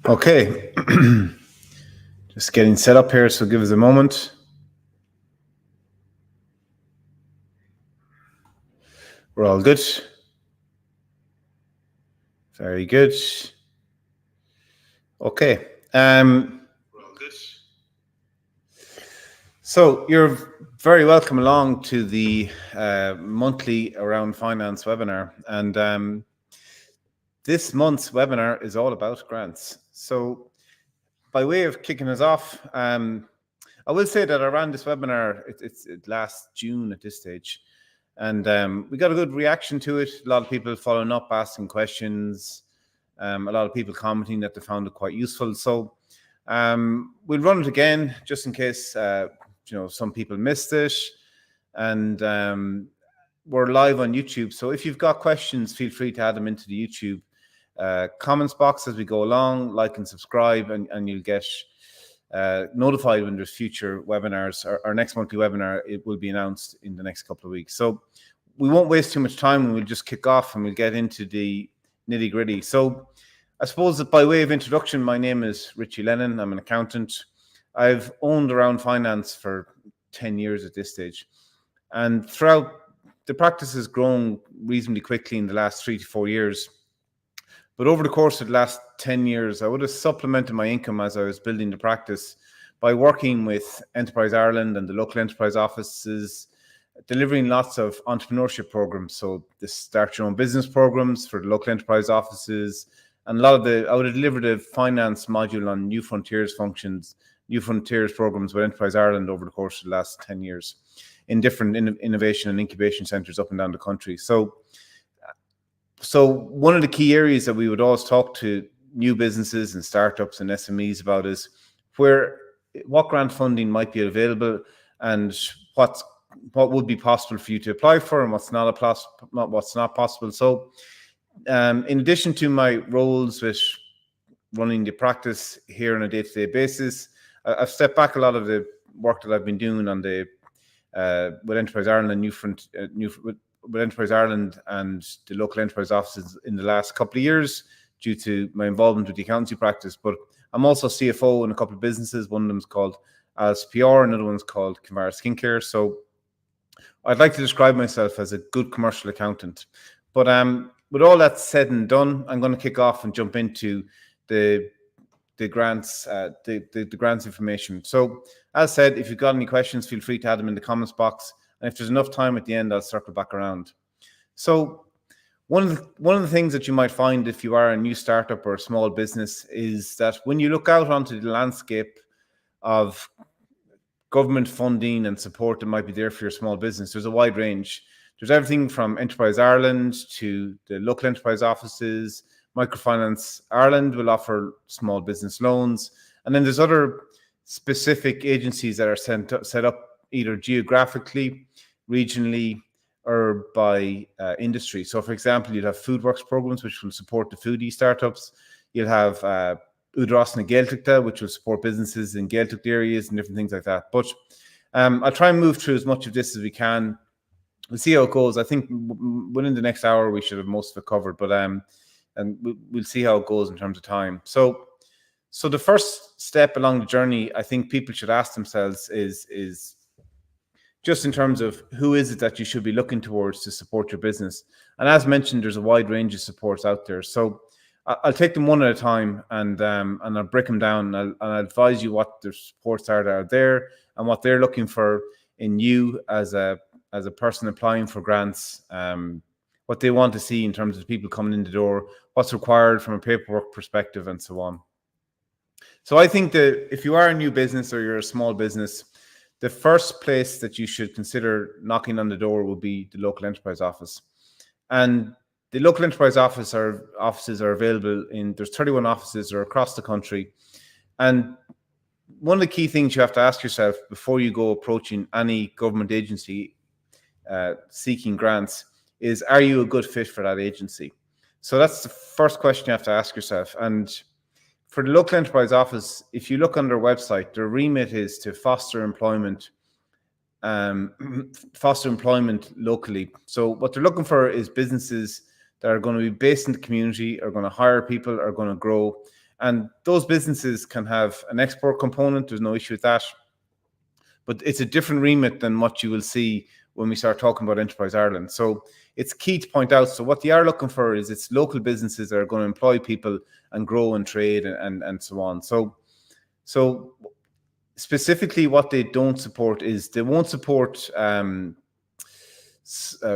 Okay, just getting set up here, so give us a moment. We're all good. Very good. Okay. So you're very welcome along to the monthly Around Finance webinar. And this month's webinar is all about grants. So by way of kicking us off, I will say that I ran this webinar, it last June at this stage. And we got a good reaction to it. A lot of people following up, asking questions. A lot of people commenting that they found it quite useful. So we'll run it again just in case some people missed it. And we're live on YouTube. So if you've got questions, feel free to add them into the YouTube comments box as we go along. Like and subscribe, and you'll get notified when there's future webinars. Our next monthly webinar, it will be announced in the next couple of weeks. So we won't waste too much time, and we'll just kick off and we'll get into the nitty gritty. So I suppose that by way of introduction, my name is Richie Lennon. I'm an accountant. I've owned Around Finance for 10 years at this stage. And throughout, the practice has grown reasonably quickly in the last 3 to 4 years. But over the course of the last 10 years, I would have supplemented my income as I was building the practice by working with Enterprise Ireland and the local enterprise offices, delivering lots of entrepreneurship programs. So the Start Your Own Business programs for the local enterprise offices, and I would have delivered a finance module on New Frontiers programs with Enterprise Ireland over the course of the last 10 years in different innovation and incubation centres up and down the country. So one of the key areas that we would always talk to new businesses and startups and SMEs about is what grant funding might be available and what would be possible for you to apply for and what's not possible. So in addition to my roles with running the practice here on a day-to-day basis, I've stepped back a lot of the work that I've been doing on with Enterprise Ireland and with Enterprise Ireland and the local enterprise offices in the last couple of years due to my involvement with the accountancy practice. But I'm also CFO in a couple of businesses. One of them is called Alice PR, another one's called Kimara Skincare. So I'd like to describe myself as a good commercial accountant. But with all that said and done, I'm going to kick off and jump into the grants, the grants information. So as said, if you've got any questions, feel free to add them in the comments box. And if there's enough time at the end, I'll circle back around. So one of the things that you might find if you are a new startup or a small business is that when you look out onto the landscape of government funding and support that might be there for your small business, there's a wide range. There's everything from Enterprise Ireland to the local enterprise offices. Microfinance Ireland will offer small business loans. And then there's other specific agencies that are set up either geographically, regionally, or by industry. So, for example, you'll have Foodworks programs, which will support the foodie startups. You'll have Udros na Gaeltachta, which will support businesses in Gaeltacht areas and different things like that. But I'll try and move through as much of this as we can. We'll see how it goes. I think within the next hour, we should have most of it covered. But and we'll see how it goes in terms of time. So the first step along the journey, I think people should ask themselves is just in terms of who is it that you should be looking towards to support your business. And as mentioned, there's a wide range of supports out there. So I'll take them one at a time and I'll break them down and I'll advise you what the supports are that are there and what they're looking for in you as a person applying for grants, what they want to see in terms of people coming in the door, what's required from a paperwork perspective, and so on. So I think that if you are a new business or you're a small business, the first place that you should consider knocking on the door will be the local enterprise office. And the local enterprise offices are available there's 31 offices are across the country. And one of the key things you have to ask yourself before you go approaching any government agency seeking grants is, are you a good fit for that agency? So that's the first question you have to ask yourself. And for the local enterprise office, if you look on their website, their remit is to foster employment locally. So what they're looking for is businesses that are going to be based in the community, are going to hire people, are going to grow. And those businesses can have an export component. There's no issue with that. But it's a different remit than what you will see when we start talking about Enterprise Ireland. So it's key to point out. So what they are looking for is it's local businesses that are going to employ people and grow and trade and so on. So specifically what they don't support is they won't support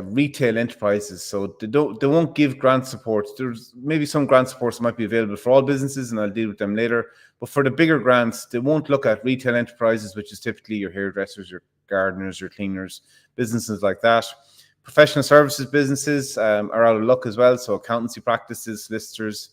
retail enterprises. So they won't give grant support. There's maybe some grant supports that might be available for all businesses, and I'll deal with them later. But for the bigger grants, they won't look at retail enterprises, which is typically your hairdressers, your gardeners, your cleaners, businesses like that. Professional services businesses are out of luck as well. So accountancy practices, solicitors,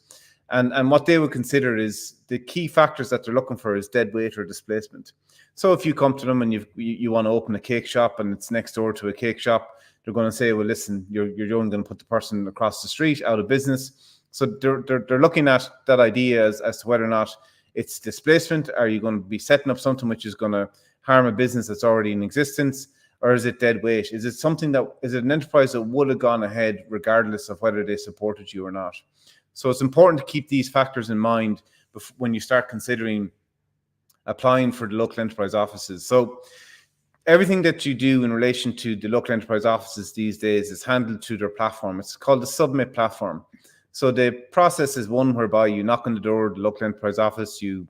and what they would consider is the key factors that they're looking for is dead weight or displacement. So if you come to them and you want to open a cake shop and it's next door to a cake shop, they're going to say, well, listen, you're only going to put the person across the street out of business. So they're looking at that idea as to whether or not it's displacement. Are you going to be setting up something which is going to harm a business that's already in existence? Or is it dead weight? Is it an enterprise that would have gone ahead regardless of whether they supported you or not? So it's important to keep these factors in mind when you start considering applying for the local enterprise offices. So everything that you do in relation to the local enterprise offices these days is handled through their platform. It's called the Submit platform. So the process is one whereby you knock on the door of the local enterprise office, you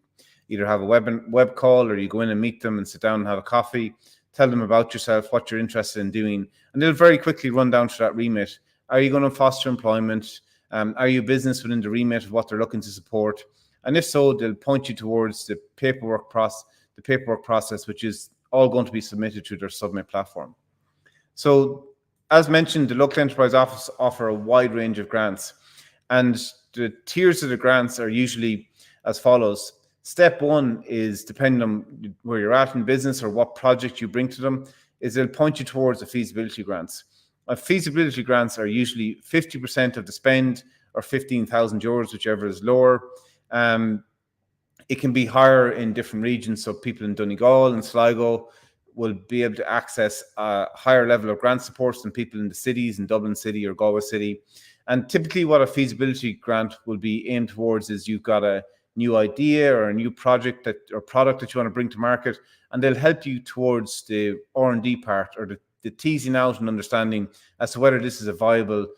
either have a web call or you go in and meet them and sit down and have a coffee, tell them about yourself, what you're interested in doing, and they'll very quickly run down to that remit. Are you going to foster employment? Are you a business within the remit of what they're looking to support? And if so, they'll point you towards the paperwork process, which is all going to be submitted to their Submit platform. So as mentioned, the local enterprise office offer a wide range of grants, and the tiers of the grants are usually as follows. Step one is, depending on where you're at in business or what project you bring to them, is they'll point you towards the feasibility grants. Feasibility grants are usually 50% of the spend or 15,000 euros, whichever is lower. It can be higher in different regions. So people in Donegal and Sligo will be able to access a higher level of grant supports than people in the cities in Dublin City or Galway City. And typically what a feasibility grant will be aimed towards is you've got a new idea or a new project or product that you want to bring to market, and they'll help you towards the R&D part or the teasing out and understanding as to whether this is a viable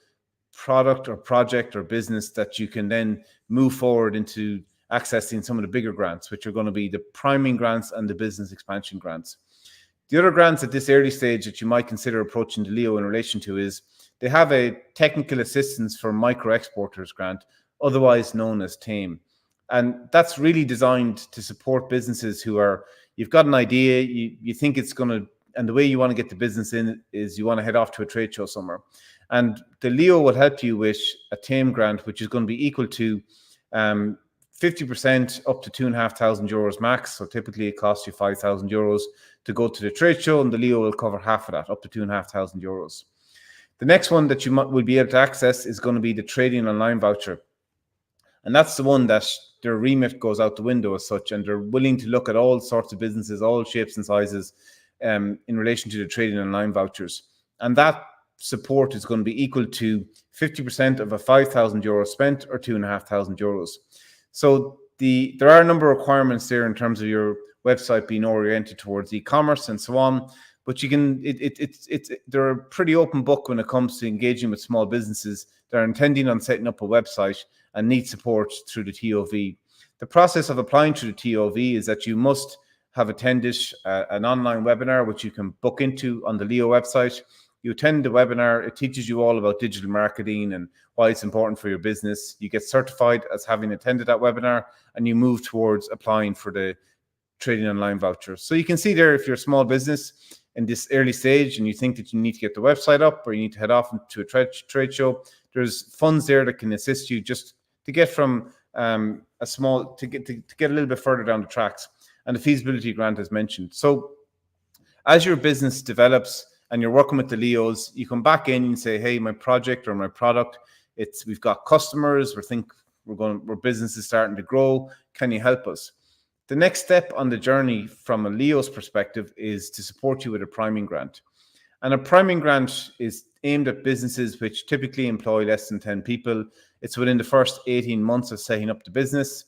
product or project or business that you can then move forward into accessing some of the bigger grants, which are going to be the priming grants and the business expansion grants. The other grants at this early stage that you might consider approaching the LEO in relation to is they have a technical assistance for micro exporters grant, otherwise known as TAME. And that's really designed to support businesses who are, you've got an idea, you think it's going to, and the way you want to get the business in is you want to head off to a trade show somewhere. And the LEO will help you with a TAME grant, which is going to be equal to 50% up to 2,500 euros max. So typically it costs you 5,000 euros to go to the trade show, and the LEO will cover half of that, up to 2,500 euros. The next one that you will be able to access is going to be the trading online voucher. And that's the one that their remit goes out the window as such, and they're willing to look at all sorts of businesses, all shapes and sizes in relation to the trading online vouchers. And that support is going to be equal to 50% of a 5,000 euro spent or 2,500 euros. So there are a number of requirements there in terms of your website being oriented towards e-commerce and so on. But you can, they're a pretty open book when it comes to engaging with small businesses that are intending on setting up a website and need support through the TOV. The process of applying to the TOV is that you must have attended an online webinar, which you can book into on the LEO website. You attend the webinar, it teaches you all about digital marketing and why it's important for your business. You get certified as having attended that webinar, and you move towards applying for the trading online voucher. So you can see there, if you're a small business in this early stage and you think that you need to get the website up or you need to head off to a trade show, there's funds there that can assist you just to get from to get a little bit further down the tracks. And the feasibility grant as mentioned. So as your business develops and you're working with the LEOs, you come back in and say, hey, my project or my product, we've got customers, our business is starting to grow. Can you help us? The next step on the journey from a LEO's perspective is to support you with a priming grant. And a priming grant is aimed at businesses which typically employ less than 10 people. It's within the first 18 months of setting up the business.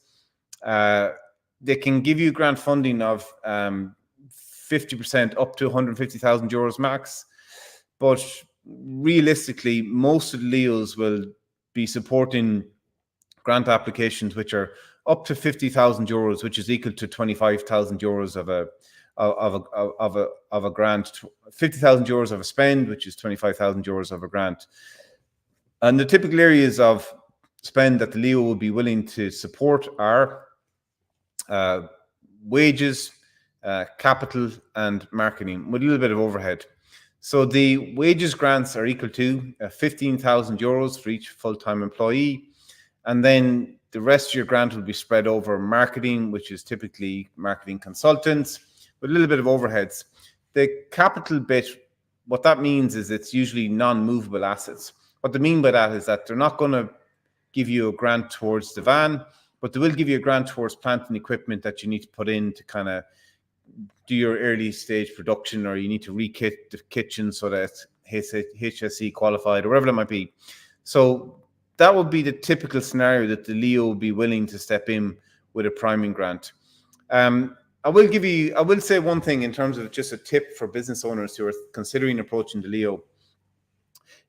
They can give you grant funding of 50% up to 150,000 euros max. But realistically, most of the LEOs will be supporting grant applications which are up to 50,000 euros, which is equal to 25,000 euros of a grant, 50,000 euros of a spend, which is 25,000 euros of a grant. And the typical areas of spend that the LEO will be willing to support are wages, capital, and marketing, with a little bit of overhead. So the wages grants are equal to 15,000 euros for each full-time employee. And then the rest of your grant will be spread over marketing, which is typically marketing consultants, with a little bit of overheads. The capital bit, what that means is it's usually non-movable assets. What they mean by that is that they're not going to give you a grant towards the van, but they will give you a grant towards plant and equipment that you need to put in to kind of do your early stage production, or you need to re-kit the kitchen so that it's HSE qualified, or whatever it might be. So that would be the typical scenario that the LEO will be willing to step in with a priming grant. I will say one thing in terms of just a tip for business owners who are considering approaching the LEO,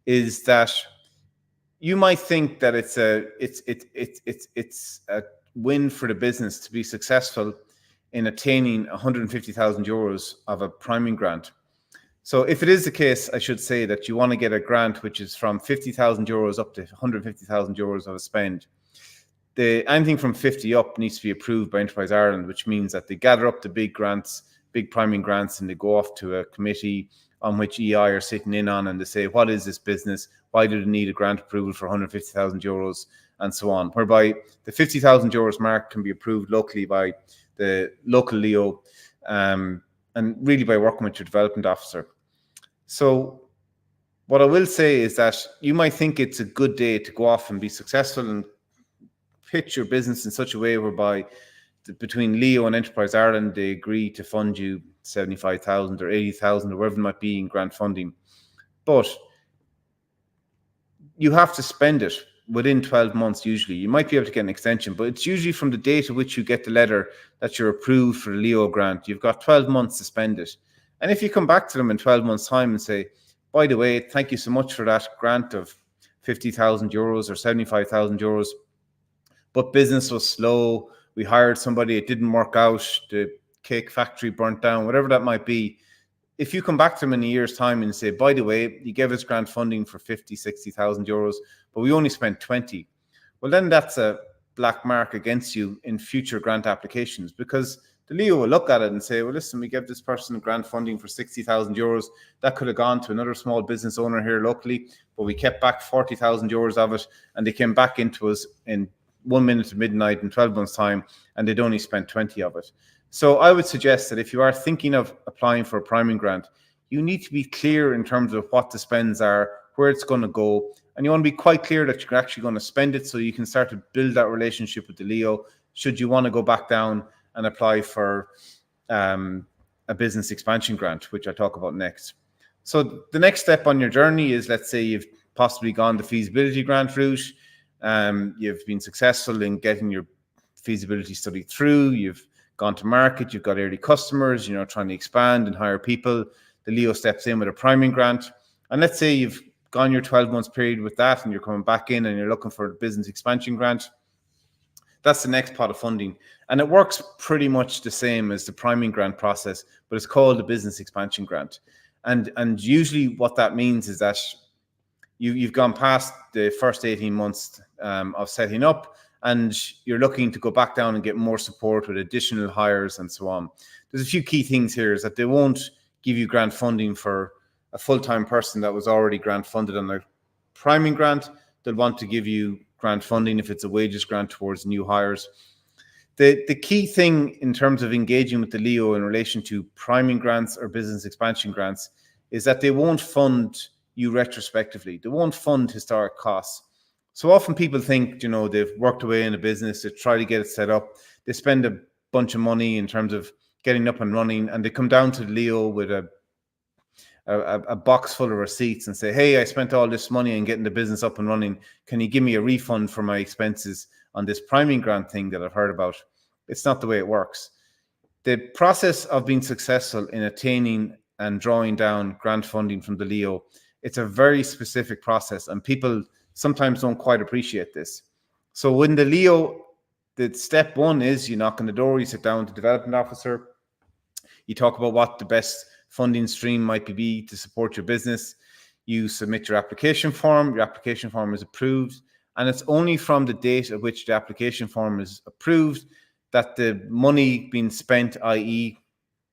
is that you might think that it's a win for the business to be successful in attaining 150,000 euros of a priming grant. So if it is the case, I should say that you want to get a grant which is from 50,000 euros up to 150,000 euros of a spend. Anything from 50 up needs to be approved by Enterprise Ireland, which means that they gather up the big grants, big priming grants, and they go off to a committee on which EI are sitting in on, and they say, what is this business? Why do they need a grant approval for 150,000 euros? And so on, whereby the 50,000 euros mark can be approved locally by the local LEO, and really by working with your development officer. So what I will say is that you might think it's a good day to go off and be successful and pitch your business in such a way whereby between LEO and Enterprise Ireland, they agree to fund you 75,000 or 80,000 or whatever it might be in grant funding. But you have to spend it within 12 months usually. You might be able to get an extension, but it's usually from the date at which you get the letter that you're approved for the LEO grant. You've got 12 months to spend it. And if you come back to them in 12 months' time and say, by the way, thank you so much for that grant of 50,000 euros or 75,000 euros, but business was slow, we hired somebody, it didn't work out, the cake factory burnt down, whatever that might be. If you come back to them in a year's time and say, by the way, you gave us grant funding for 50, 60,000 euros, but we only spent 20. Well, then that's a black mark against you in future grant applications, because the LEO will look at it and say, well, listen, we gave this person grant funding for 60,000 euros. That could have gone to another small business owner here locally, but we kept back 40,000 euros of it, and they came back into us in 1 minute to midnight in 12 months' time, and they'd only spent 20 of it. So I would suggest that if you are thinking of applying for a priming grant, you need to be clear in terms of what the spends are, where it's going to go, and you want to be quite clear that you're actually going to spend it so you can start to build that relationship with the LEO should you want to go back down and apply for a business expansion grant, which I'll talk about next. So the next step on your journey is, let's say you've possibly gone the feasibility grant route, you've been successful in getting your feasibility study through, you've gone to market, you've got early customers, trying to expand and hire people. The LEO steps in with a priming grant. And let's say you've gone your 12 months period with that and you're coming back in and you're looking for a business expansion grant. That's the next pot of funding. And it works pretty much the same as the priming grant process, but it's called a business expansion grant. And usually what that means is that you've gone past the first 18 months of setting up, and you're looking to go back down and get more support with additional hires and so on. There's a few key things here, is that they won't give you grant funding for a full-time person that was already grant funded on their priming grant. They'll want to give you grant funding if it's a wages grant towards new hires. The key thing in terms of engaging with the LEO in relation to priming grants or business expansion grants is that they won't fund you retrospectively. They won't fund historic costs. So often people think, they've worked away in a business, they try to get it set up, they spend a bunch of money in terms of getting up and running, and they come down to the LEO with a box full of receipts and say, hey, I spent all this money on getting the business up and running. Can you give me a refund for my expenses on this priming grant thing that I've heard about? It's not the way it works. The process of being successful in attaining and drawing down grant funding from the LEO, it's a very specific process, and people sometimes don't quite appreciate this. So when the LEO, the step one is you knock on the door, you sit down with the development officer, you talk about what the best funding stream might be to support your business. You submit your application form. Your application form is approved, and it's only from the date at which the application form is approved that the money being spent, i.e.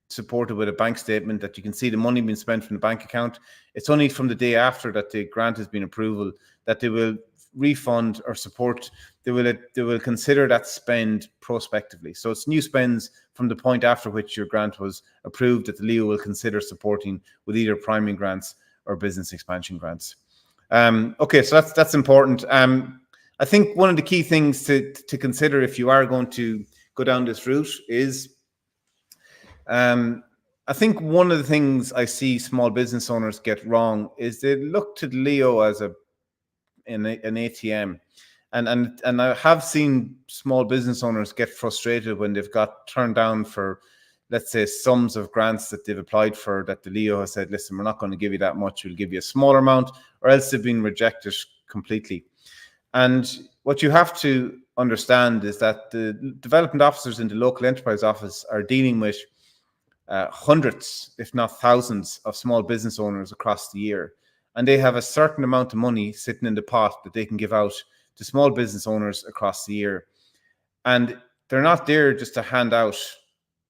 supported with a bank statement that you can see the money being spent from the bank account, it's only from the day after that the grant has been approved that they will refund or support. They will consider that spend prospectively. So it's new spends from the point after which your grant was approved that the LEO will consider supporting with either priming grants or business expansion grants. Okay, so that's important. I think one of the key things to consider if you are going to go down this route is, I think one of the things I see small business owners get wrong is they look to the LEO as an ATM. And I have seen small business owners get frustrated when they've got turned down for, let's say, sums of grants that they've applied for, that the LEO has said, listen, we're not going to give you that much, we'll give you a smaller amount, or else they've been rejected completely. And what you have to understand is that the development officers in the local enterprise office are dealing with hundreds, if not thousands, of small business owners across the year. And they have a certain amount of money sitting in the pot that they can give out to small business owners across the year. And they're not there just to hand out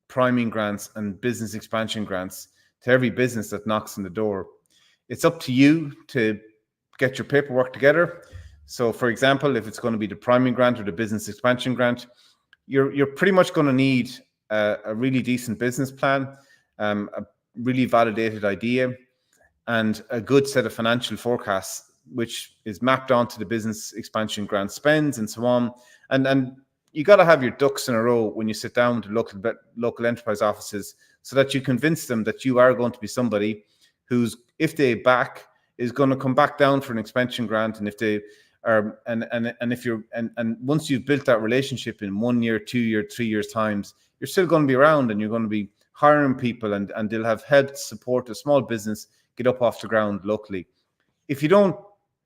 priming grants and business expansion grants to every business that knocks on the door. It's up to you to get your paperwork together. So, for example, if it's going to be the priming grant or the business expansion grant, you're pretty much going to need a really decent business plan, a really validated idea, and a good set of financial forecasts, which is mapped onto the business expansion grant spends and so on. And you got to have your ducks in a row when you sit down to local enterprise offices, so that you convince them that you are going to be somebody who's, if they back, is going to come back down for an expansion grant. And if they are, and once you've built that relationship in 1 year, 2 year, 3 years times, you're still going to be around and you're going to be hiring people, and they'll have helped support a small business get up off the ground locally. If you don't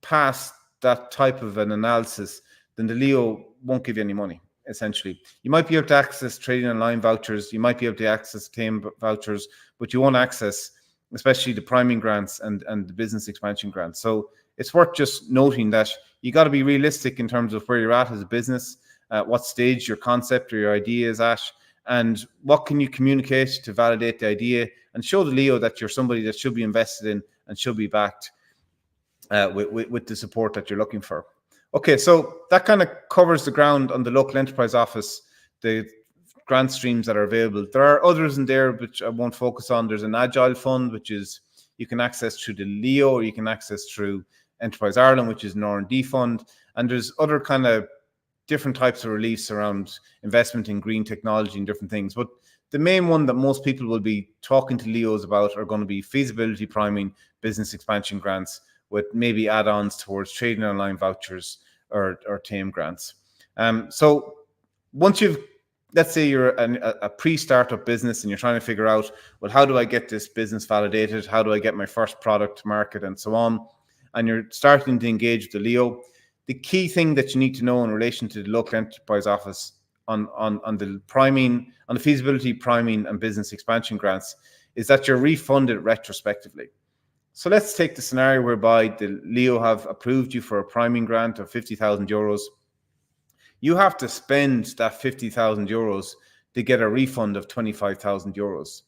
pass that type of an analysis, then the LEO won't give you any money, essentially. You might be able to access trading online vouchers, you might be able to access TAME vouchers, but you won't access especially the priming grants and the business expansion grants. So it's worth just noting that you got to be realistic in terms of where you're at as a business, what stage your concept or your idea is at, and what can you communicate to validate the idea and show the LEO that you're somebody that should be invested in and should be backed with the support that you're looking for. Okay, so that kind of covers the ground on the local enterprise office, the grant streams that are available. There are others in there which I won't focus on. There's an Agile fund, which is you can access through the LEO, or you can access through Enterprise Ireland, which is an R&D fund. And there's other kind of different types of reliefs around investment in green technology and different things. But the main one that most people will be talking to LEOs about are going to be feasibility priming, business expansion grants, with maybe add-ons towards trading online vouchers or TAME grants. So once you've, let's say you're a pre-startup business and you're trying to figure out, well, how do I get this business validated? How do I get my first product to market and so on? And you're starting to engage with the LEO. The key thing that you need to know in relation to the local enterprise office on the priming, on the feasibility priming and business expansion grants, is that you're refunded retrospectively. So let's take the scenario whereby the LEO have approved you for a priming grant of 50,000 euros. You have to spend that 50,000 euros to get a refund of 25,000 euros.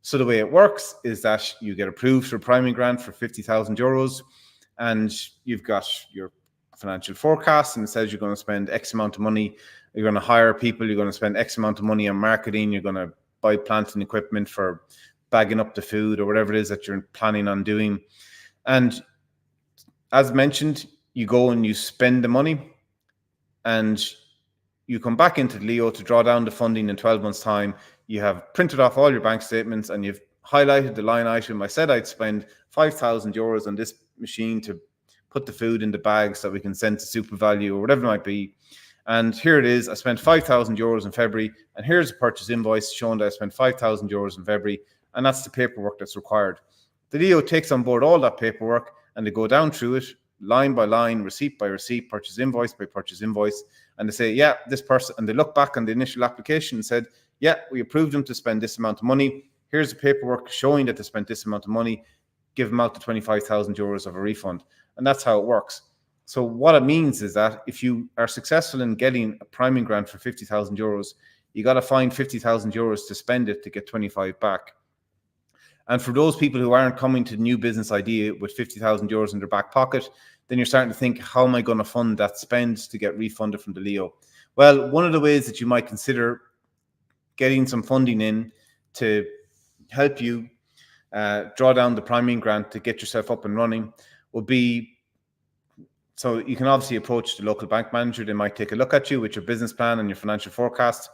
So the way it works is that you get approved for a priming grant for 50,000 euros, and you've got your financial forecast, and it says you're going to spend X amount of money, you're going to hire people, you're going to spend X amount of money on marketing, you're going to buy plant and equipment for bagging up the food or whatever it is that you're planning on doing. And as mentioned, you go and you spend the money, and you come back into the LEO to draw down the funding in 12 months' time. You have printed off all your bank statements, and you've highlighted the line item. I said I'd spend €5,000 on this machine to put the food in the bags that we can send to Super Value or whatever it might be. And here it is. I spent €5,000 in February, and here's a purchase invoice showing that I spent €5,000 in February, and that's the paperwork that's required. The Leo takes on board all that paperwork, and they go down through it line by line, receipt by receipt, purchase invoice by purchase invoice, and they say, yeah, this person, and they look back on the initial application and said, yeah, we approved them to spend this amount of money. Here's the paperwork showing that they spent this amount of money. Give them out the €25,000 of a refund. And that's how it works. So what it means is that if you are successful in getting a priming grant for €50,000, you got to find €50,000 to spend it to get 25 back. And for those people who aren't coming to the new business idea with €50,000 in their back pocket, then you're starting to think, how am I going to fund that spend to get refunded from the Leo? Well, one of the ways that you might consider getting some funding in to help you draw down the priming grant to get yourself up and running would be, so you can obviously approach the local bank manager. They might take a look at you with your business plan and your financial forecast.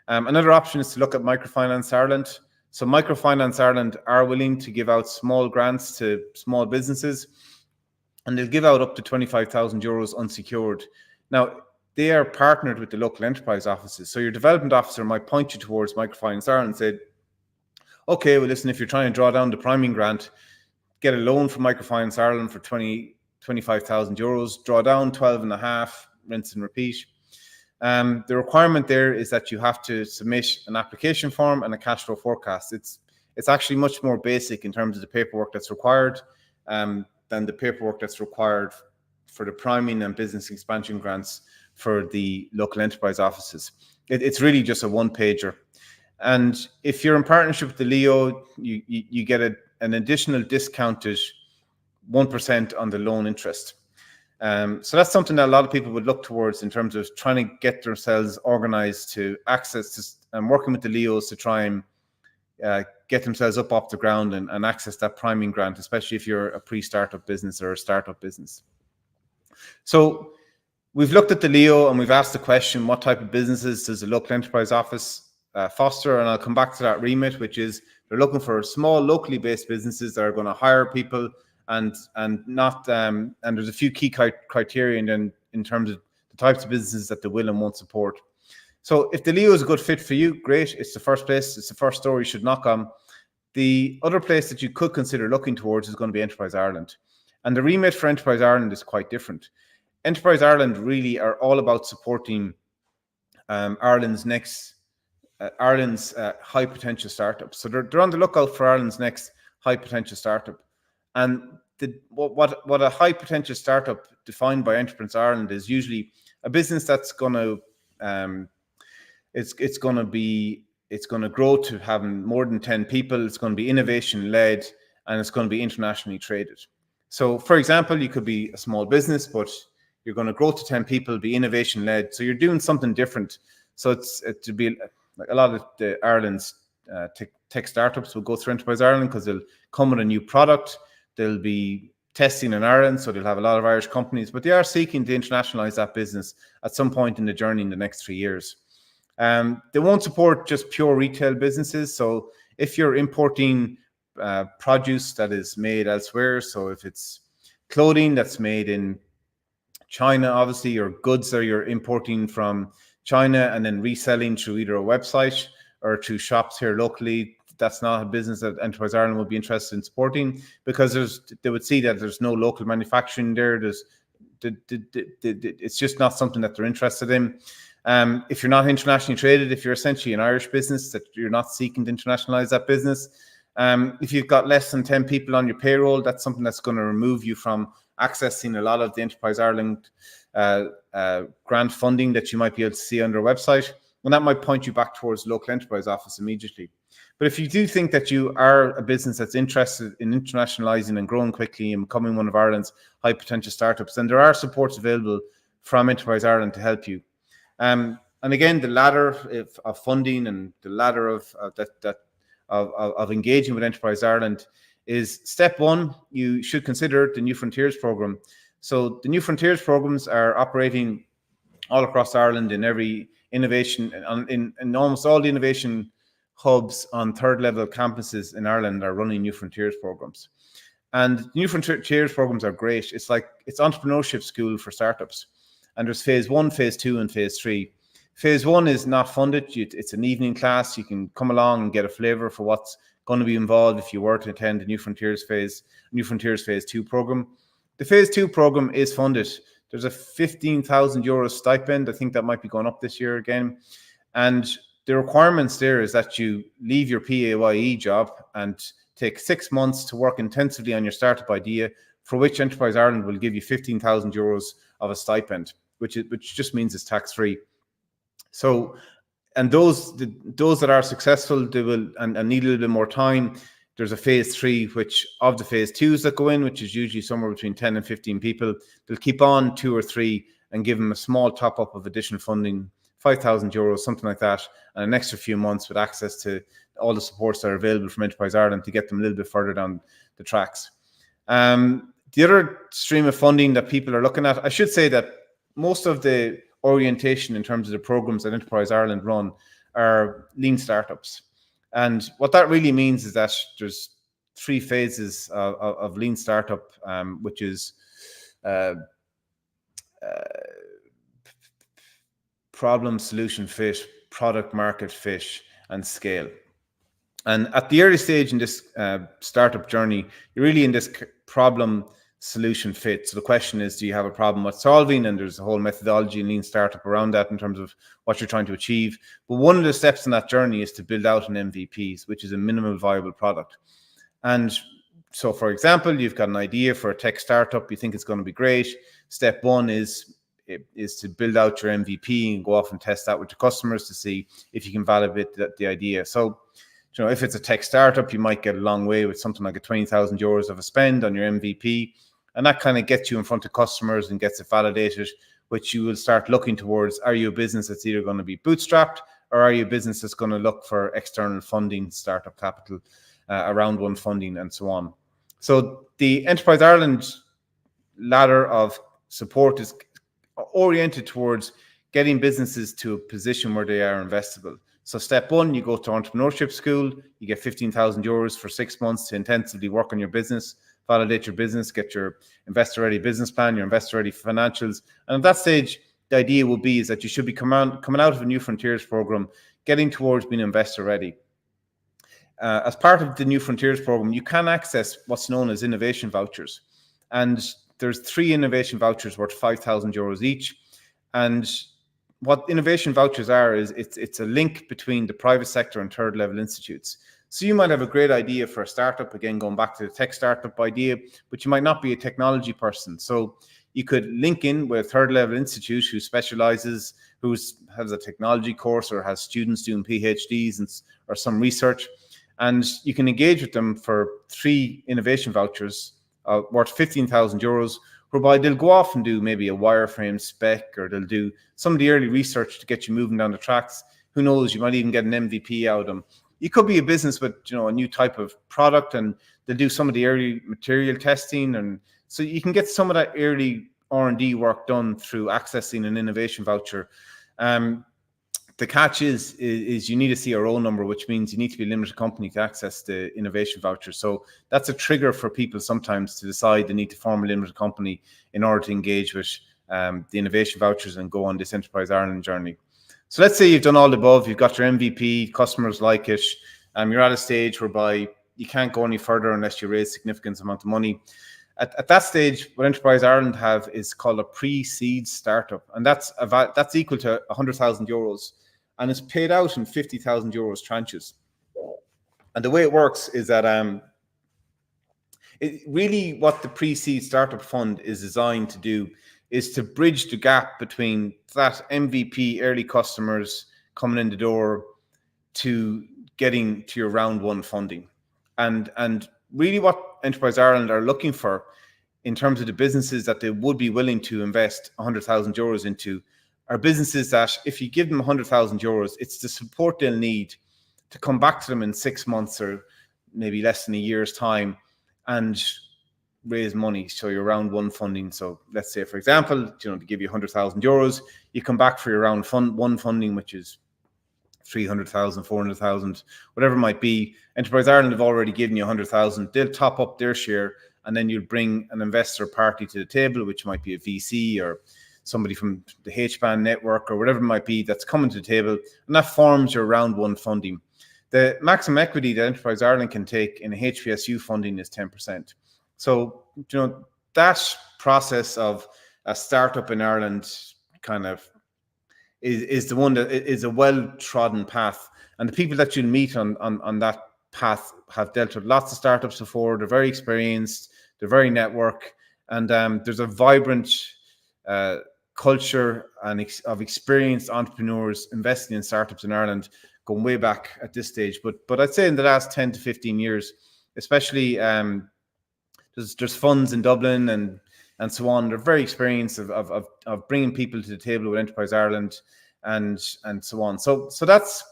Another option is to look at Microfinance Ireland. So Microfinance Ireland are willing to give out small grants to small businesses, and they'll give out up to €25,000 unsecured. Now, they are partnered with the local enterprise offices. So your development officer might point you towards Microfinance Ireland and say, okay, well, listen, if you're trying to draw down the priming grant, get a loan from Microfinance Ireland for €25,000, draw down 12.5, rinse and repeat. The requirement there is that you have to submit an application form and a cash flow forecast. It's actually much more basic in terms of the paperwork that's required than the paperwork that's required for the priming and business expansion grants for the local enterprise offices. It's really just a one-pager. And if you're in partnership with the Leo, you get an additional discounted 1% on the loan interest. So that's something that a lot of people would look towards in terms of trying to get themselves organized to access this, and working with the Leos to try and get themselves up off the ground and access that priming grant, especially if you're a pre-startup business or a startup business. So we've looked at the Leo and we've asked the question, what type of businesses does the local enterprise office foster? And I'll come back to that remit, which is they're looking for small, locally based businesses that are going to hire people and not and there's a few key criteria in terms of the types of businesses that they will and won't support. So if the Leo is a good fit for you, great. It's the first place. It's the first store you should knock on. The other place that you could consider looking towards is going to be Enterprise Ireland. And the remit for Enterprise Ireland is quite different. Enterprise Ireland really are all about supporting Ireland's high potential startups. So they're on the lookout for Ireland's next high potential startup. And what a high potential startup defined by Enterprise Ireland is usually a business that's going to it's going to grow to having more than 10 people. It's going to be innovation led, and it's going to be internationally traded. So, for example, you could be a small business, but you're going to grow to 10 people, be innovation led. So you're doing something different. So it to be like a lot of the Ireland's tech startups will go through Enterprise Ireland because they'll come with a new product. They'll be testing in Ireland, so they'll have a lot of Irish companies, but they are seeking to internationalize that business at some point in the journey in the next 3 years. They won't support just pure retail businesses. So if you're importing produce that is made elsewhere, so if it's clothing that's made in China, obviously, or goods that you're importing from China and then reselling through either a website or through shops here locally, that's not a business that Enterprise Ireland would be interested in supporting, because they would see that there's no local manufacturing there. It's just not something that they're interested in. If you're not internationally traded, if you're essentially an Irish business, that you're not seeking to internationalize that business. If you've got less than 10 people on your payroll, that's something that's going to remove you from accessing a lot of the Enterprise Ireland grant funding that you might be able to see on their website. And that might point you back towards the local enterprise office immediately. But if you do think that you are a business that's interested in internationalizing and growing quickly and becoming one of Ireland's high potential startups, then there are supports available from Enterprise Ireland to help you. And again, the ladder of funding and the ladder of engaging with Enterprise Ireland is step one. You should consider the New Frontiers program. So the New Frontiers programs are operating all across Ireland in every innovation, in almost all the innovation hubs on third level campuses in Ireland are running New Frontiers programs. And New Frontiers programs are great. It's entrepreneurship school for startups. And there's phase 1, phase 2, and phase 3. Phase 1 is not funded. It's an evening class. You can come along and get a flavor for what's going to be involved if you were to attend the New Frontiers phase 2 program. The phase 2 program is funded. There's a €15,000 stipend. I think that might be going up this year again. And the requirements there is that you leave your PAYE job and take 6 months to work intensively on your startup idea, for which Enterprise Ireland will give you €15,000 of a stipend, which just means it's tax-free. So, and those that are successful, they will and need a little bit more time. There's a phase 3, which of the phase 2s that go in, which is usually somewhere between 10 and 15 people, they'll keep on 2 or 3 and give them a small top up of additional funding, €5,000, something like that, and an extra few months with access to all the supports that are available from Enterprise Ireland to get them a little bit further down the tracks. The other stream of funding that people are looking at, I should say that most of the orientation in terms of the programs that Enterprise Ireland run are lean startups. And what that really means is that there's 3 phases of lean startup, which is problem, solution fit, product market fit, and scale. And at the early stage in this startup journey, you're really in this problem solution fit. So the question is, do you have a problem worth solving? And there's a whole methodology in lean startup around that in terms of what you're trying to achieve. But one of the steps in that journey is to build out an MVP, which is a minimal viable product. And so, for example, you've got an idea for a tech startup. You think it's going to be great. Step 1 is to build out your MVP and go off and test that with your customers to see if you can validate the idea. So, if it's a tech startup, you might get a long way with something like a €20,000 of a spend on your MVP. And that kind of gets you in front of customers and gets it validated, which you will start looking towards. Are you a business that's either going to be bootstrapped, or are you a business that's going to look for external funding, startup capital, round 1 funding, and so on? So the Enterprise Ireland ladder of support is oriented towards getting businesses to a position where they are investable. So step 1, you go to entrepreneurship school, you get €15,000 for 6 months to intensively work on your business, validate your business, get your investor-ready business plan, your investor-ready financials. And at that stage, the idea will be is that you should be coming out of a New Frontiers program, getting towards being investor-ready. As part of the New Frontiers program, you can access what's known as innovation vouchers. And there's 3 innovation vouchers worth €5,000 each. And what innovation vouchers are is it's a link between the private sector and third level institutes. So you might have a great idea for a startup, again, going back to the tech startup idea, but you might not be a technology person. So you could link in with a third level institute who specializes, who has a technology course or has students doing PhDs or some research. And you can engage with them for 3 innovation vouchers worth €15,000, whereby they'll go off and do maybe a wireframe spec, or they'll do some of the early research to get you moving down the tracks. Who knows, you might even get an MVP out of them. You could be a business with a new type of product, and they'll do some of the early material testing, and so you can get some of that early R&D work done through accessing an innovation voucher. The catch is you need a CRO number, which means you need to be a limited company to access the innovation voucher. So that's a trigger for people sometimes to decide they need to form a limited company in order to engage with the innovation vouchers and go on this Enterprise Ireland journey. So let's say you've done all the above, you've got your MVP, customers like it, you're at a stage whereby you can't go any further unless you raise significant amount of money. At that stage, what Enterprise Ireland have is called a pre-seed startup, and that's equal to €100,000, and it's paid out in €50,000 tranches. And the way it works is that really what the pre-seed startup fund is designed to do is to bridge the gap between that MVP early customers coming in the door to getting to your round 1 funding. And really what Enterprise Ireland are looking for in terms of the businesses that they would be willing to invest €100,000 into are businesses that if you give them €100,000, it's the support they'll need to come back to them in 6 months or maybe less than a year's time and raise money. So your round 1 funding. So let's say, for example, to give you €100,000, you come back for your round 1 funding, which is 300,000, 400,000, whatever it might be. Enterprise Ireland have already given you 100,000. They'll top up their share, and then you'll bring an investor party to the table, which might be a VC or somebody from the H-band network or whatever it might be that's coming to the table, and that forms your round one funding. The maximum equity that Enterprise Ireland can take in a HPSU funding is 10%. So, that process of a startup in Ireland kind of is the one that is a well-trodden path. And the people that you'll meet on that path have dealt with lots of startups before. They're very experienced, they're very network, and there's a vibrant culture of experienced entrepreneurs investing in startups in Ireland going way back at this stage. But I'd say in the last 10 to 15 years, especially there's funds in Dublin and so on. They're very experienced of bringing people to the table with Enterprise Ireland and so on. So that's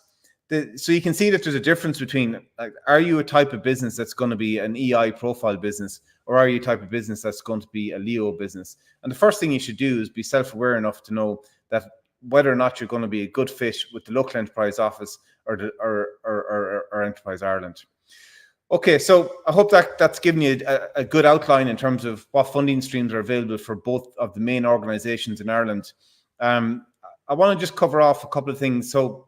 so you can see that there's a difference between, like, are you a type of business that's going to be an EI profile business, or are you a type of business that's going to be a Leo business? And the first thing you should do is be self-aware enough to know that whether or not you're going to be a good fit with the local enterprise office or Enterprise Ireland. Okay, so I hope that's given you a good outline in terms of what funding streams are available for both of the main organizations in Ireland. I want to just cover off a couple of things. So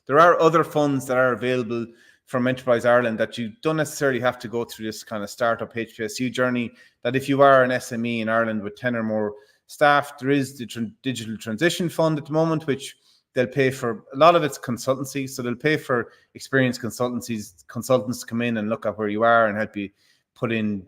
there are other funds that are available from Enterprise Ireland that you don't necessarily have to go through this kind of startup HPSU journey. That if you are an SME in Ireland with 10 or more staff, there is the Digital Transition Fund at the moment, which they'll pay for. A lot of it's consultancy, so they'll pay for experienced consultants to come in and look at where you are and help you put in,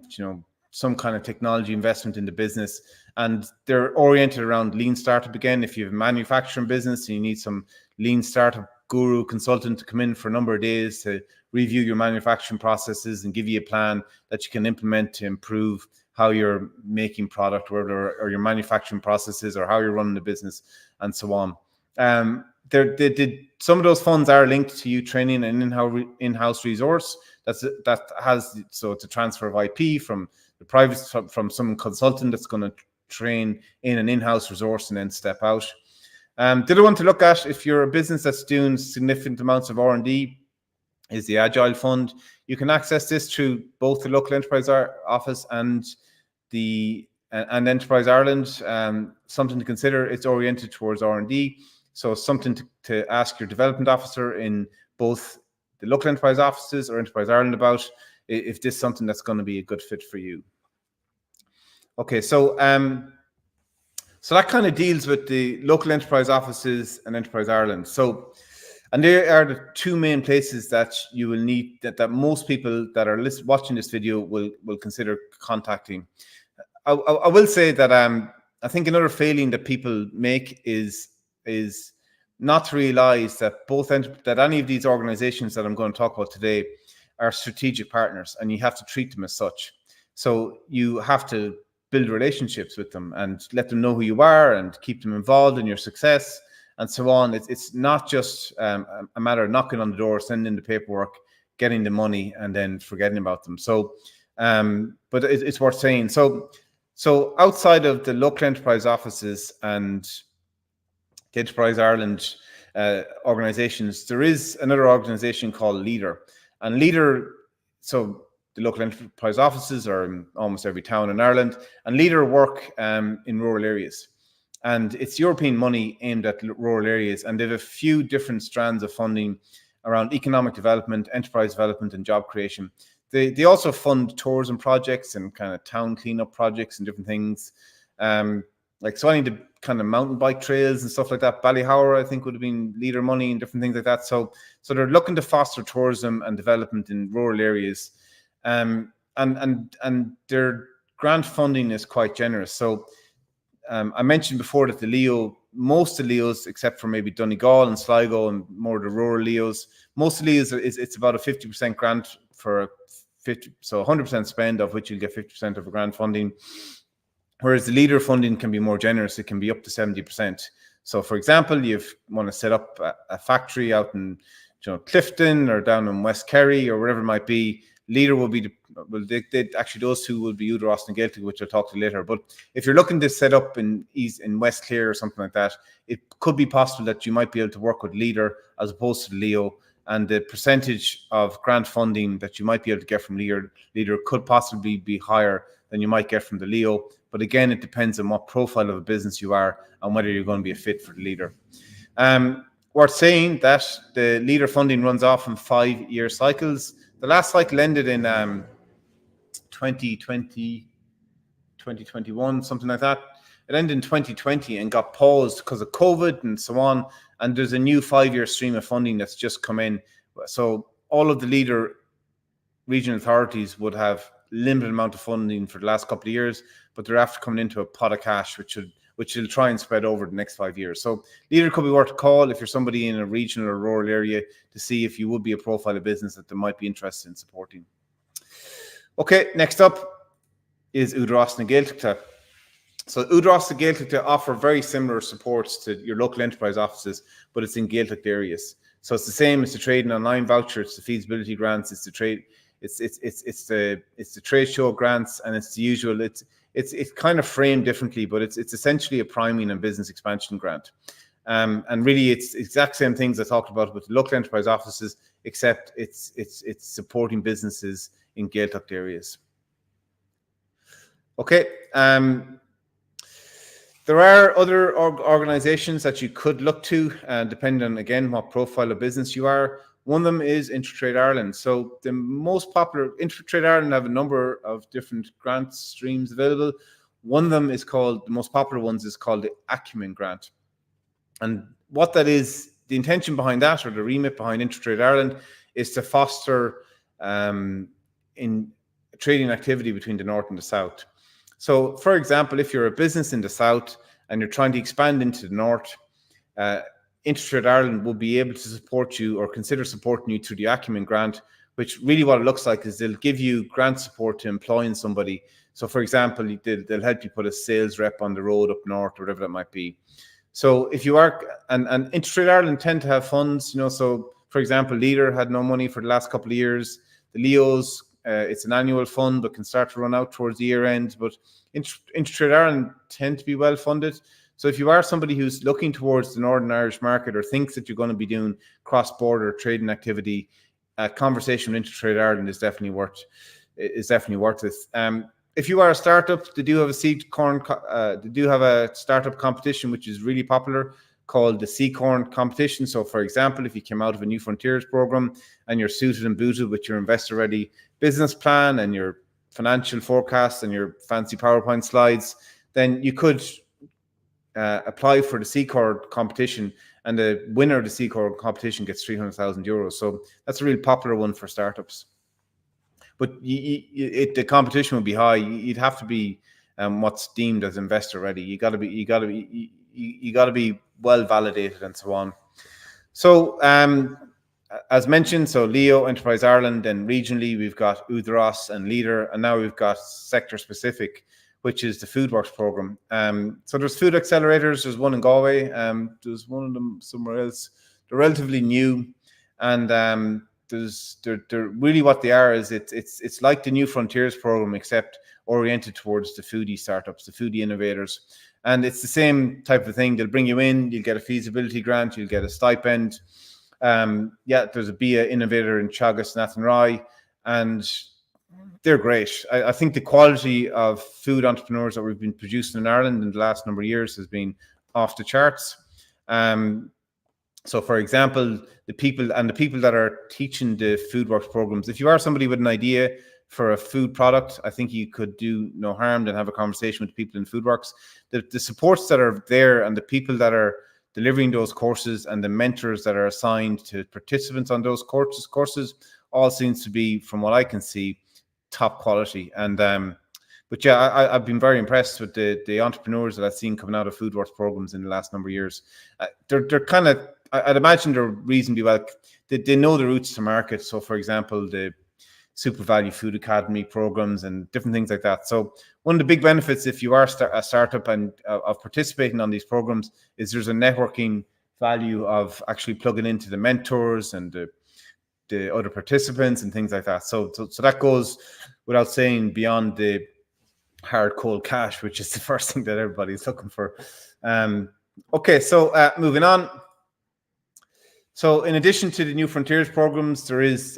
some kind of technology investment in the business. And they're oriented around lean startup again. If you have a manufacturing business and you need some lean startup guru consultant to come in for a number of days to review your manufacturing processes and give you a plan that you can implement to improve how you're making product or your manufacturing processes or how you're running the business and so on. Some of those funds are linked to you training an in-house resource. It's a transfer of IP from the private, from some consultant that's going to train in an in-house resource and then step out. The other one to look at, if you're a business that's doing significant amounts of R&D, is the Agile Fund. You can access this through both the local enterprise office and Enterprise Ireland. Something to consider. It's oriented towards R&D, so something to ask your development officer in both the local enterprise offices or Enterprise Ireland about if this is something that's going to be a good fit for you. Okay, so that kind of deals with the local enterprise offices and Enterprise Ireland. So, and there are the two main places that you will need, that most people that are watching this video will consider contacting. I will say that I think another failing that people make is not to realize that that any of these organizations that I'm going to talk about today are strategic partners, and you have to treat them as such. So you have to build relationships with them and let them know who you are and keep them involved in your success and so on. It's not just a matter of knocking on the door, sending in the paperwork, getting the money, and then forgetting about them. So, but it's worth saying. So outside of the local enterprise offices and the Enterprise Ireland organizations, there is another organization called Leader. And Leader, so the local enterprise offices are in almost every town in Ireland, and Leader work in rural areas. And it's European money aimed at rural areas, and they have a few different strands of funding around economic development, enterprise development, and job creation. They also fund tourism projects and kind of town cleanup projects and different things. Like, so I need the kind of mountain bike trails and stuff like that. Ballyhour, I think, would have been Leader money and different things like that. So they're looking to foster tourism and development in rural areas. And their grant funding is quite generous. So I mentioned before that most of Leos, except for maybe Donegal and Sligo and more of the rural Leos, most of Leos it's about a 50% grant for 50, so 100% spend, of which you'll get 50% of the grant funding. Whereas the Leader funding can be more generous; it can be up to 70%. So, for example, you want to set up a factory out in Clifton or down in West Kerry or wherever it might be, Leader will be actually those two will be Udros and Gaeltacht, which I'll talk to later. But if you're looking to set up in West Clare or something like that, it could be possible that you might be able to work with Leader as opposed to Leo, and the percentage of grant funding that you might be able to get from Leader could possibly be higher than you might get from the Leo. But again, it depends on what profile of a business you are and whether you're going to be a fit for the Leader. Worth saying that the Leader funding runs off in 5-year cycles. The last cycle ended in 2020, 2021, something like that. It ended in 2020 and got paused because of COVID and so on. And there's a new 5-year stream of funding that's just come in. So all of the Leader regional authorities would have limited amount of funding for the last couple of years, but they're after coming into a pot of cash, which will try and spread over the next 5 years. So Leader could be worth a call if you're somebody in a regional or rural area to see if you would be a profile of business that they might be interested in supporting. Okay, next up is Udros na Gaeltacht. So Udros na Gaeltacht offer very similar supports to your local enterprise offices, but it's in Gaeltacht areas. So it's the same as the trade and online voucher, it's the feasibility grants, it's the trade, it's the trade show grants, and it's the usual. It's kind of framed differently, but it's essentially a priming and business expansion grant. And really, it's exact same things I talked about with local enterprise offices, except it's supporting businesses in Gaeltacht areas. Okay. There are other organizations that you could look to, depending on, again, what profile of business you are. One of them is Intertrade Ireland. So the most popular, Intertrade Ireland have a number of different grant streams available. One of them is called, the most popular ones is called the Acumen Grant. And what that is, the intention behind that, or the remit behind Intertrade Ireland, is to foster in trading activity between the North and the South. So, for example, if you're a business in the South and you're trying to expand into the North, Intertrade Ireland will be able to support you or consider supporting you through the Acumen Grant, which really what it looks like is they'll give you grant support to employing somebody. So, for example, they'll help you put a sales rep on the road up north, or whatever that might be. So, if you are, and Intertrade Ireland tend to have funds, so, for example, Leader had no money for the last couple of years. The Leos, it's an annual fund but can start to run out towards the year end. But Intertrade Ireland tend to be well funded. So if you are somebody who's looking towards the Northern Irish market or thinks that you're going to be doing cross-border trading activity, a conversation with Intertrade Ireland is definitely worth it. If you are a startup, they do have a seed corn. They do have a startup competition which is really popular, called the Seed Corn competition. So, for example, if you came out of a New Frontiers program and you're suited and booted with your investor-ready business plan and your financial forecasts and your fancy PowerPoint slides, then you could apply for the Seed Corn competition, and the winner of the Seed Corn competition gets €300,000. So that's a really popular one for startups. But the competition would be high. You'd have to be what's deemed as investor ready. You got to be well validated and so on. So as mentioned, so Leo, Enterprise Ireland, and regionally we've got Udros and Leader, and now we've got sector specific, which is the FoodWorks program. So there's food accelerators. There's one in Galway. There's one of them somewhere else. They're relatively new, and they're really what they are is it's like the New Frontiers program, except oriented towards the foodie startups, the foodie innovators. And it's the same type of thing. They'll bring you in, you'll get a feasibility grant, you'll get a stipend. There's a BIA innovator in Teagasc, Nathanrai, and they're great. I think the quality of food entrepreneurs that we've been producing in Ireland in the last number of years has been off the charts. So, for example, the people that are teaching the FoodWorks programs, if you are somebody with an idea for a food product, I think you could do no harm than have a conversation with people in FoodWorks. The supports that are there and the people that are delivering those courses and the mentors that are assigned to participants on those courses all seems to be, from what I can see, top quality. And but yeah, I've been very impressed with the entrepreneurs that I've seen coming out of FoodWorks programs in the last number of years. They're kind of, I'd imagine they're reasonably well, they know the routes to market. So, for example, the Super Value Food Academy programs and different things like that. So one of the big benefits, if you are a startup and of participating on these programs, is there's a networking value of actually plugging into the mentors and the other participants and things like that. So that goes without saying beyond the hard cold cash, which is the first thing that everybody's looking for. Okay, so moving on. So in addition to the New Frontiers programs, there is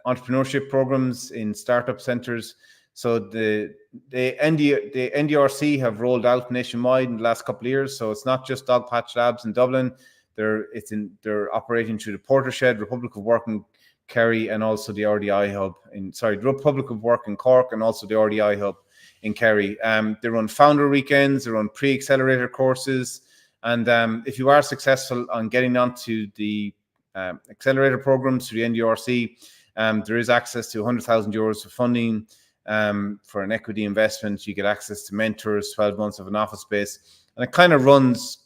entrepreneurship programs in startup centers. So the NDRC have rolled out nationwide in the last couple of years. So it's not just Dogpatch Labs in Dublin. They're operating through the Portershed, Republic of Work in Kerry, and also the RDI hub the Republic of Work in Cork, and also the RDI hub in Kerry. They run founder weekends, they run pre-accelerator courses, and if you are successful on getting onto the accelerator programs through the NDRC, there is access to 100,000 euros of funding for an equity investment. You get access to mentors, 12 months of an office space, and it kind of runs.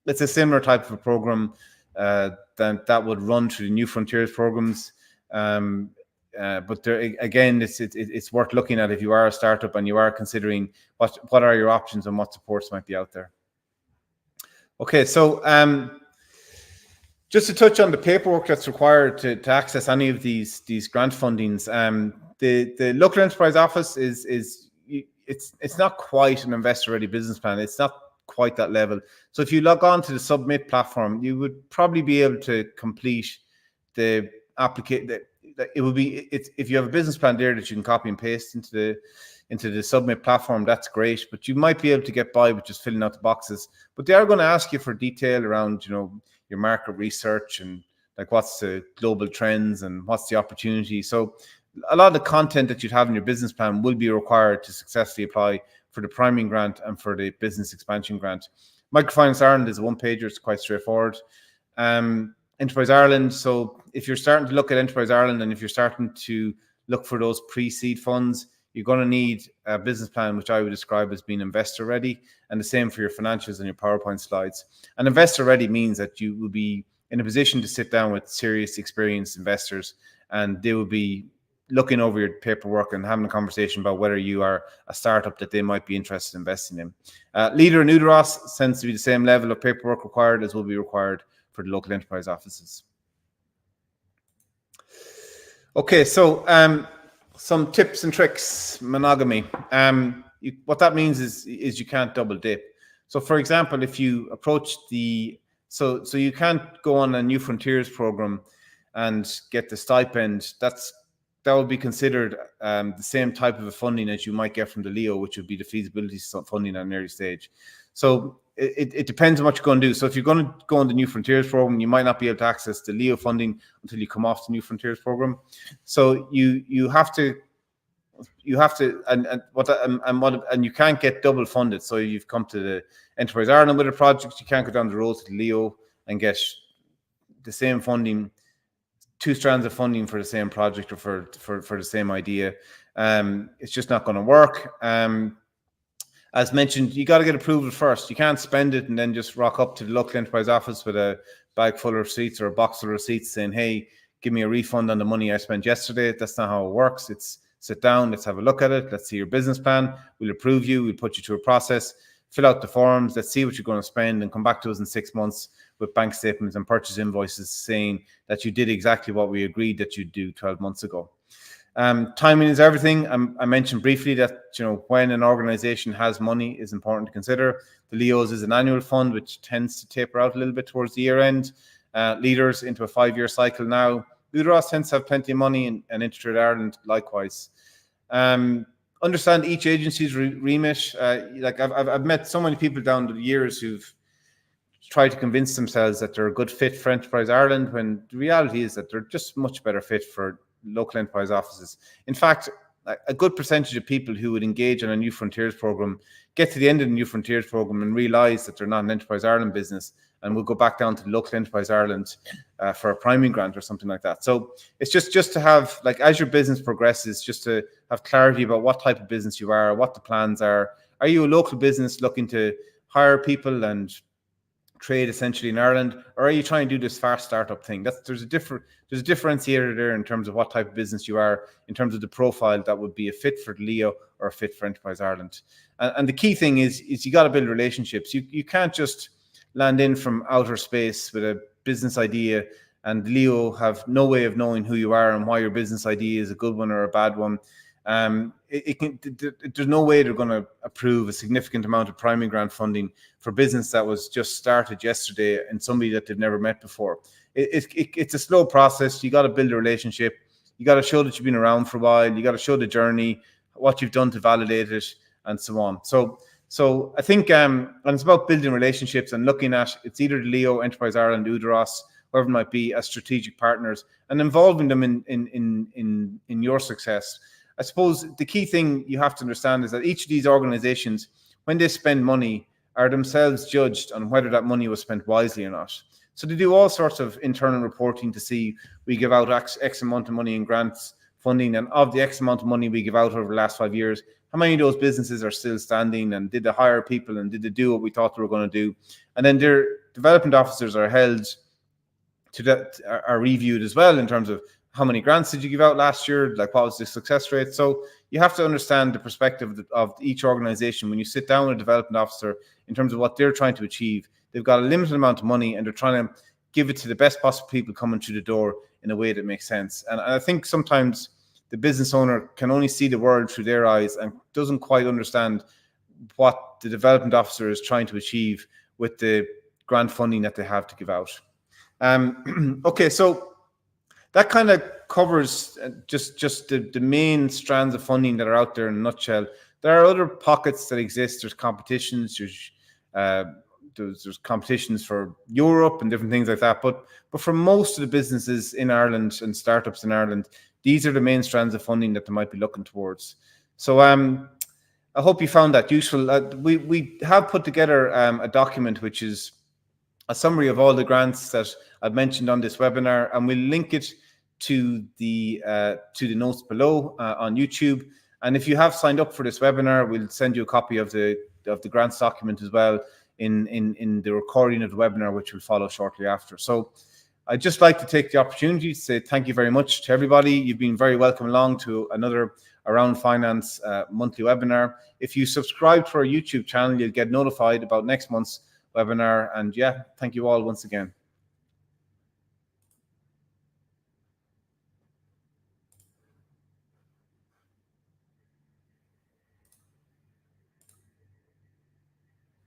It's a similar type of a program that would run through the New Frontiers programs. But there, again, it's worth looking at if you are a startup and you are considering what are your options and what supports might be out there. Okay, so just to touch on the paperwork that's required to access any of these grant fundings, the local enterprise office it's not quite an investor-ready business plan. It's not quite that level. So if you log on to the Submit platform, you would probably be able to complete the application. It would be if you have a business plan there that you can copy and paste into the Submit platform, that's great. But you might be able to get by with just filling out the boxes. But they are going to ask you for detail around, your market research and like what's the global trends and what's the opportunity. So a lot of the content that you'd have in your business plan will be required to successfully apply for the priming grant and for the business expansion grant. Microfinance Ireland is a one-pager. It's quite straightforward. Enterprise Ireland. So if you're starting to look at Enterprise Ireland and if you're starting to look for those pre-seed funds, you're going to need a business plan, which I would describe as being investor ready, and the same for your financials and your PowerPoint slides. And investor ready means that you will be in a position to sit down with serious, experienced investors, and they will be looking over your paperwork and having a conversation about whether you are a startup that they might be interested in investing in. Leader and UDROS tends to be the same level of paperwork required as will be required for the local enterprise offices. Okay, so some tips and tricks. Monogamy. What that means is you can't double dip. So, for example, if you approach so you can't go on a New Frontiers program and get the stipend. That would be considered the same type of a funding as you might get from the LEO, which would be the feasibility funding at an early stage. So it depends on what you're going to do. So if you're going to go on the New Frontiers program, you might not be able to access the LEO funding until you come off the New Frontiers program. So you have to and you can't get double funded. So you've come to the Enterprise Ireland with a project, you can't go down the road to the LEO and get the same funding, two strands of funding for the same project or for the same idea. It's just not going to work. As mentioned, you got to get approval first. You can't spend it and then just rock up to the local enterprise office with a bag full of receipts or a box of receipts saying, hey, give me a refund on the money I spent yesterday. That's not how it works. It's sit down, let's have a look at it. Let's see your business plan. We'll approve you. We'll put you through a process, fill out the forms. Let's see what you're going to spend and come back to us in 6 months with bank statements and purchase invoices saying that you did exactly what we agreed that you'd do 12 months ago. Timing is everything. I mentioned briefly that when an organization has money is important to consider. The LEOs is an annual fund which tends to taper out a little bit towards the year end. Leaders into a 5-year cycle now. UDROS tends to have plenty of money, and Intertrade Ireland likewise. Understand each agency's remit. I've met so many people down the years who've tried to convince themselves that they're a good fit for Enterprise Ireland, when the reality is that they're just much better fit for local enterprise offices. In fact, a good percentage of people who would engage on a New Frontiers program get to the end of the New Frontiers program and realize that they're not an Enterprise Ireland business and will go back down to the local Enterprise Ireland for a priming grant or something like that. So it's just to have, as your business progresses, just to have clarity about what type of business you are, what the plans are. Are you a local business looking to hire people and trade essentially in Ireland, or are you trying to do this fast startup thing? There's a differentiator there in terms of what type of business you are, in terms of the profile that would be a fit for LEO or a fit for Enterprise Ireland. And the key thing is you got to build relationships. You can't just land in from outer space with a business idea and Leo have no way of knowing who you are and why your business idea is a good one or a bad one. There's no way they're going to approve a significant amount of primary grant funding for business that was just started yesterday and somebody that they've never met before. It's a slow process. You got to build a relationship. You got to show that you've been around for a while. You got to show the journey, what you've done to validate it, and so on. So I think, and it's about building relationships and looking at, it's either Leo, Enterprise Ireland, Udaros, whoever it might be, as strategic partners and involving them in your success. I suppose the key thing you have to understand is that each of these organizations, when they spend money, are themselves judged on whether that money was spent wisely or not. So they do all sorts of internal reporting to see, we give out X amount of money in grants funding, and of the X amount of money we give out over the last 5 years, how many of those businesses are still standing, and did they hire people, and did they do what we thought they were going to do? And then their development officers are held to that, are reviewed as well in terms of how many grants did you give out last year, like what was the success rate. So you have to understand the perspective of each organization when you sit down with a development officer in terms of what they're trying to achieve. They've got a limited amount of money and they're trying to give it to the best possible people coming through the door in a way that makes sense. And I think sometimes the business owner can only see the world through their eyes and doesn't quite understand what the development officer is trying to achieve with the grant funding that they have to give out. Okay, so that kind of covers just the main strands of funding that are out there in a nutshell. There are other pockets that exist. There's competitions. There's competitions for Europe and different things like that. But for most of the businesses in Ireland and startups in Ireland, these are the main strands of funding that they might be looking towards. So I hope you found that useful. We have put together a document which is a summary of all the grants that I've mentioned on this webinar, and we'll link it to the notes below on YouTube. And if you have signed up for this webinar, we'll send you a copy of the grants document as well in the recording of the webinar, which will follow shortly after. So I'd just like to take the opportunity to say thank you very much to everybody. You've been very welcome along to another Around Finance monthly webinar. If you subscribe to our YouTube channel, you'll get notified about next month's webinar. And yeah, thank you all once again.